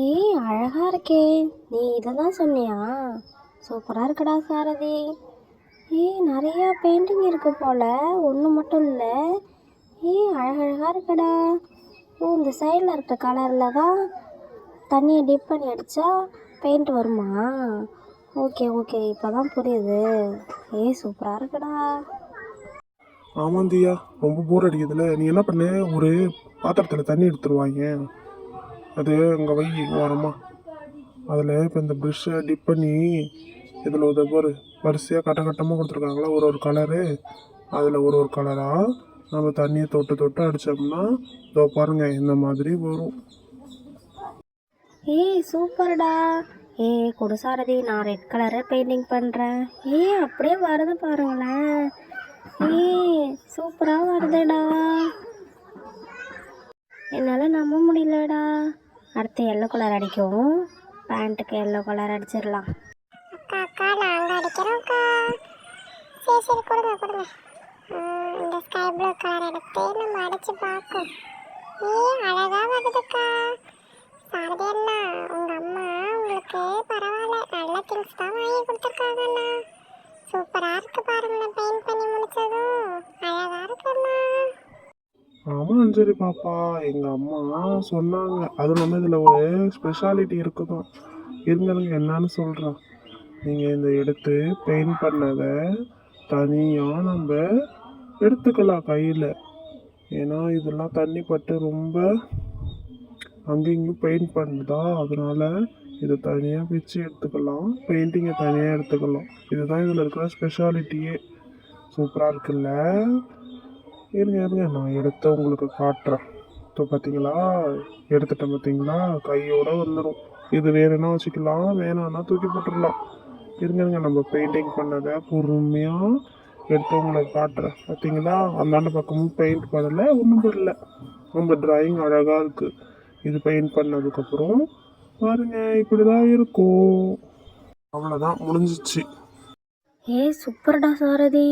ஏய் அழகா இருக்கே. நீ இதை தான் சொன்னியா? சூப்பராக இருக்குடா சாரதி. ஏய் நிறையா பெயிண்டிங் இருக்கு போல, ஒன்று மட்டும் இல்லை. ஏய் அழகழகா இருக்குடா. ஓ, இந்த சைடில் இருக்கிற கலரில் தான் தண்ணியை டிப் பண்ணி அடித்தா பெயிண்ட் வருமா? ஓகே ஓகே, இப்போ தான் புரியுது. ஏய் சூப்பராக இருக்குடா. ஆமாம் தியா, ரொம்ப போர் அடிக்குதுல்ல. நீ என்ன பண்ணு, ஒரு பாத்திரத்தில் தண்ணி எடுத்துருவாங்க, அது அங்கே வை ஓரமா. அதில் இப்போ இந்த ப்ரெஷ்ஷை டிப் பண்ணி இதில் ஒரு வரிசையாக கட்டமாக கொடுத்துருக்காங்களா, ஒரு ஒரு கலரு. அதில் ஒரு ஒரு கலராக நம்ம தண்ணியை தொட்டு தொட்டு அடித்தோம்னா இதோ பாருங்க இந்த மாதிரி வரும். ஏய் சூப்பர்டா. ஏய் கொடு சாரதி, நான் ரெட் கலரை பெயிண்டிங் பண்ணுறேன். ஏய் அப்படியே வருது பாருங்களேன். ஏய் சூப்பராக வருதுடா. என்னால் நம்ப முடியலடா. அடுத்து எல்லோ கலர் அடிக்கும். பேண்ட்டுக்கு எல்லோ கலர் அடிச்சிடலாம். அக்கா அக்கா நாங்கள் அடிக்கிறோம்க்கா. சரி சரி கொடுங்க கொடுங்க. இந்த ஸ்கை ப்ளூ கலர் எடுத்து நம்ம அடித்து பார்க்கும். அழகாக வருதுக்கா. சாரதி அண்ணா, உங்கள் அம்மா உங்களுக்கு பரவாயில்ல, நல்ல திங்ஸ் தான் வாங்கி கொடுத்துருக்காங்கண்ணா. சூப்பராக இருக்கு பாருங்களேன், பெயிண்ட் பண்ணி முடிச்சதும் அழகாக இருக்குண்ணா. ஆமாம் அஞ்சலி பாப்பா, எங்கள் அம்மா சொன்னாங்க. அதுவும் நம்ம இதில் ஒரு ஸ்பெஷாலிட்டி இருக்குதான். இருங்க என்னன்னு சொல்கிறேன். நீங்கள் இந்த எடுத்து பெயிண்ட் பண்ணதை தனியாக நம்ம எடுத்துக்கலாம் கையில். ஏன்னா இதெல்லாம் தண்ணி பட்டு ரொம்ப அங்கேயும் பெயிண்ட் பண்ணுதா, அதனால் இதை தனியாக பிச்சு எடுத்துக்கலாம், பெயிண்டிங்கை தனியாக எடுத்துக்கலாம். இதுதான் இதில் இருக்கிற ஸ்பெஷாலிட்டியே. சூப்பராக இருக்குல்ல? இருங்க நான் எடுத்து உங்களுக்கு காட்டுறேன். இப்போ பார்த்தீங்களா, எடுத்துட்டேன் பார்த்தீங்களா, கையோடு வந்துடும். இது வேணும்னா வச்சுக்கலாம், வேணான்னா தூக்கி போட்டுடலாம். இருங்க நம்ம பெயிண்டிங் பண்ணதை பொறுமையாக எடுத்து உங்களுக்கு காட்டுறேன். பார்த்தீங்களா, அந்தாண்ட பக்கமும் பெயிண்ட் பண்ணலை, ஒன்றும் பண்ணல. நம்ம டிராயிங் அழகாக இருக்குது. இது பெயிண்ட் பண்ணதுக்கப்புறம் பாருங்க இப்படி தான் இருக்கும். அவ்வளோதான், முடிஞ்சிச்சு. ஏய் சூப்பர்டா சாரதி.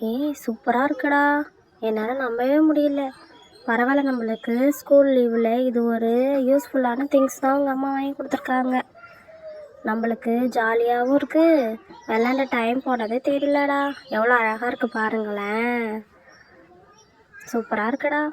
ஏய் சூப்பராக இருக்குடா. என்னால் நம்பவே முடியல. பரவாயில்ல, நம்மளுக்கு ஸ்கூல் லீவில் இது ஒரு யூஸ்ஃபுல்லான திங்ஸ் தான் உங்கள் அம்மா வாங்கி கொடுத்துருக்காங்க. நம்மளுக்கு ஜாலியாகவும் இருக்குது, விளாண்ட டைம் போனதே தெரியலடா. எவ்வளோ அழகாக இருக்குது பாருங்களேன். சூப்பராக இருக்குடா.